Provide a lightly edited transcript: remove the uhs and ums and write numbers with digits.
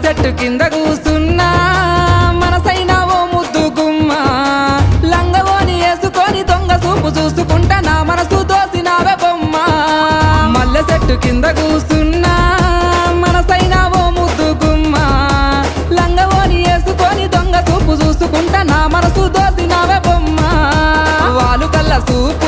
చెట్టు కింద కూసున్నా మనసైనా ఓ ముద్దు గుమ్మ లంగవోని వేసుకొని దొంగ చూపు చూసుకుంటా నా మనసు దోసినావే బొమ్మ మల్లె చెట్టు కింద కూసున్నా మనసైనా ఓ ముద్దు గుమ్మ లంగవోని వేసుకొని దొంగ చూపు చూసుకుంటా నా మనసు దోసినావే బొమ్మ వాలు కళ్ళ చూపు